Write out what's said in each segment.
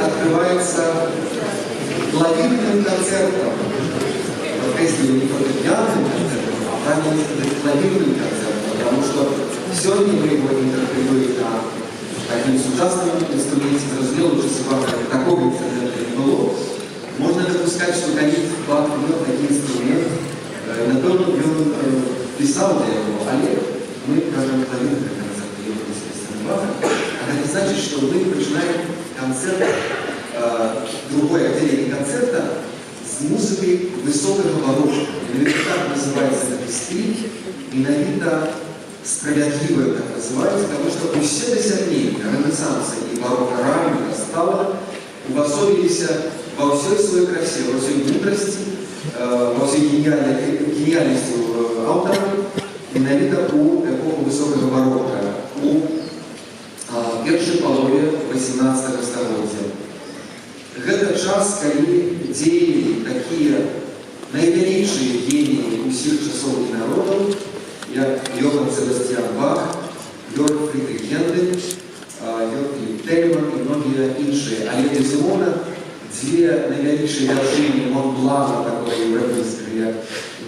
открывается клавирным концертом. Если не фортепианным концертом, а правильно сказать клавирным концертом, потому что сегодня мы его интерпретуем на одним сучасным инструменте, разделу часового такого инструмента не было. Можно допускать, что Канит Бах имел такой инструмент, напевно, он писал для его, але мы кажем клавирный концерт, это не значит, что мы начинаем концерт, другое отделение концерта с музыкой высокого барокко. Или так называется на песни, иновито справедливо так называется, потому что все досягнения Ренессанса и барокко раннего стало увособились во всей своей красе, во всей мудрости, во всей гениальности автора, иновито у эпохи высокого барокко, у первой половины 18 столетия. Это час, когда деяли такие наивеличшие гении у всех часов и народов, как Йоганн Себастьян Бах, Йорк Фридрих Гендель, Йорк Филипп Тельман и многие иншие. А безумовно, две наивеличшие вершины Монблана, такое европейское,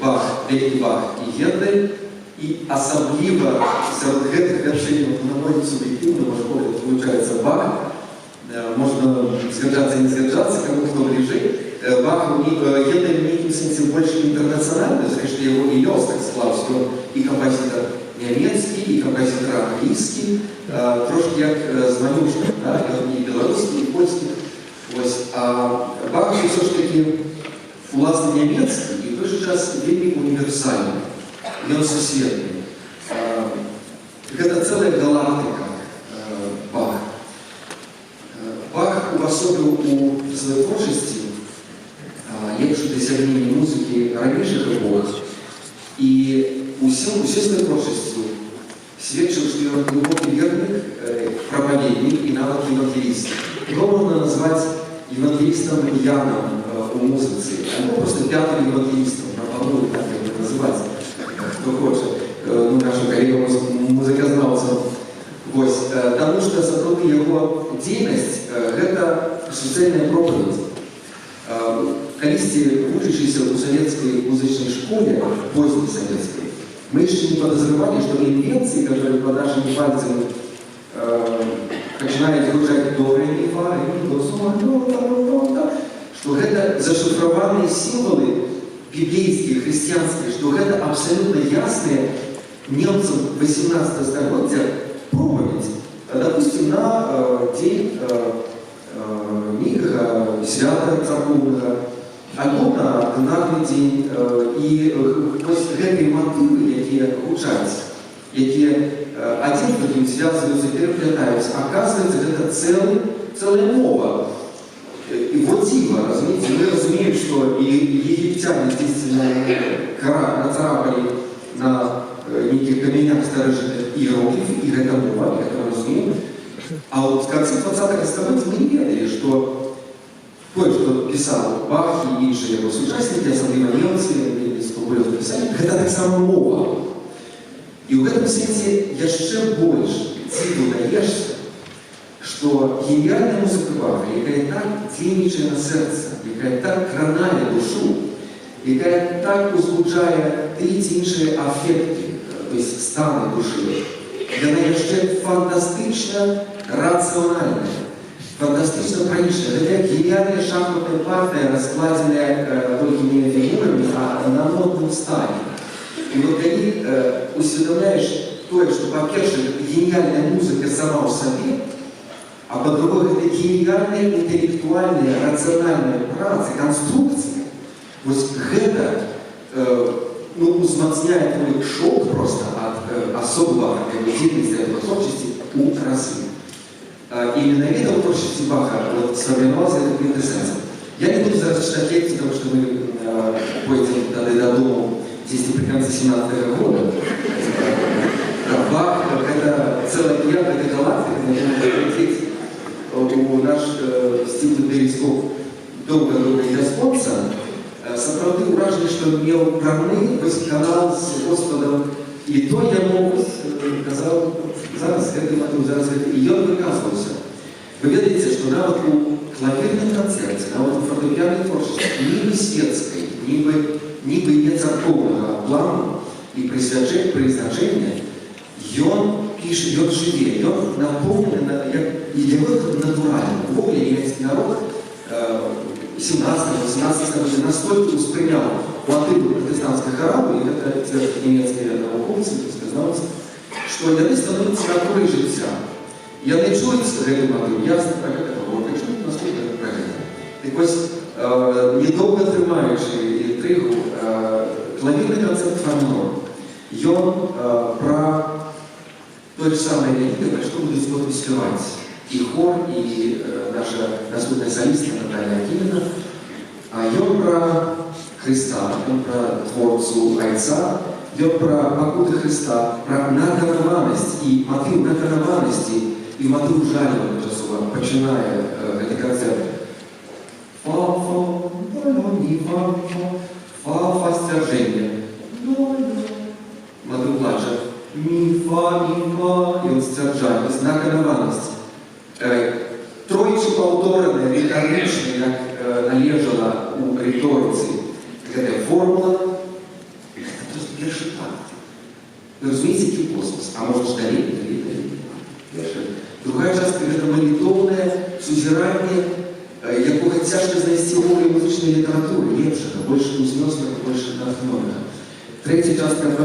Бах, Великий Бах и Гендель, и особливо среди этих вершин много субъективно, может быть, получается Бах, можно сгоджаться и не сгоджаться, кому кто ближе. Бах, Гендель в неким смысле больше интернациональный, что его и лёс так склав, что и композитор немецкий, и композитор английский, трошки как звонюшка, да, и белорусский, и польский. А Бах все ж таки властный немецкий, и в той же час вельми универсальный, и он сусветный. Это целая галактика Баха. Бах увособил у своей творчости лепшие досягнения музыки ранейших эпох, и усей своей творчестью свидетельствовал, что он глубокий верник, проповедник и навык евангелист. Его можно назвать евангелистом Яном у музыки, а просто пятым евангелистом, проповедует, так его называть, кто хочет. Наша коллега музыказнаўцаў. Потому что сапраўды его деятельность это суцэльная проповедь. Калісьці, вучачыся ў советской музычной школе, поздней советской, мы еще не подозревали, что инвенции, которые по нашим пальцам начинают звучать до ре, ми, фа, ре, ми, до, соль, что это зашифрованные символы библейские, христианские, что это абсолютно ясные немцам 18 столетия проповедь. Допустим, на день Никога, свята церковного, або на одинарний день. І ось гэты мотивы, якія гучаць, якія один з другим звязываются, переплетаются, оказывается, это целая мова. И вот диво, разумеете, мы разумеем, что и египтяне действительно нацарапали на неких каменях старожитных иероглифов, и это мова, это разумеем. А вот в конце 20-х столетия мы не верили, что кое-что писал Бах и іншие его соучастники, особенно немцы, сколько писали, это так само мова. И в этом свете еще больше диву даешься, что гениальная музыка Баха, якая так дзейнічае на сердце, якая так кранае душу, якая так узбуджае тыя ці іншыя афекты, то есть станы души, яна яшчэ фантастычна рацыянальная, фантастычна пранічная. Это гениальная шахматная партия, раскладенная только не фигурами, а на нотном стане. И вот они усведомляешь то, что, по-перше, гениальная музыка сама в себе, а по-другому, это гениальная, интеллектуальная, рациональная праца, конструкция. Вот это узмацняет мой шок просто от особого деятельности этого творчества у разы. И именно в этом творчестве Баха сформировался эта квинтэссенция. Я не буду зараз читать лекции, потому что мы пойдем тогда до дома здесь при конце 17-го года. Бах — это целая пьяна, это галактика, у наш Стив Березков долго яспонца, сапраўды ўражанне, што меў прамы канал з Господом, і то яму казаў зараз гэты матыў, зараз гэты, і ён выказваўся. Вы ведаеце, што нават у творчества, ніби светской, ніби не церковного плану и призначения, ён пишет, ён живее, ён наполнен, и для него это натурально. В ogóle немецкий народ 17-18 столетия настолько воспринял владыку протестантской хорабы, и это немецкие науковцы сказалось, что яны становятся натурой життя. Яны чуюць гэту мадэль, ясна пра гэта гаворка, і чуюць наступна пра гэта. Так вось, недоўга трымаючы інтрыгу, клавірны канцэрт фа-мінор, ён пра той же самое Леонидове, что будут сегодня спевать и хор, и наша наступная солистка Наталья Акимина, ён про Христа, ён про Творцу Айца, ён про покуты Христа, про наканованность и мотив наканованности и мотив жалю часова, починая этот концерт. Фа-фа, не фа-фа, фа-фа стержение. Мотив плача. Ми-фа, и он стержать, то есть наканованность. Тройчі повторене, ритмічне, як належала у риториці, така формула, це просто перший такт. Ви розумієте, який космос? А може далее. Другая частка – це молитовне сузирання, якого тяжко знайти в волі музичної літератури, лепшого, більше узносного, більше натхненного. Третя частка –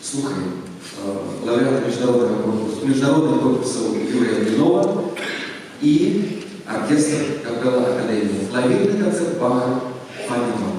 слухай, лауреата международного конкурса Юрия Блинова и оркестр Капелла Академии. Клавирный концерт Баха «Фа-минор».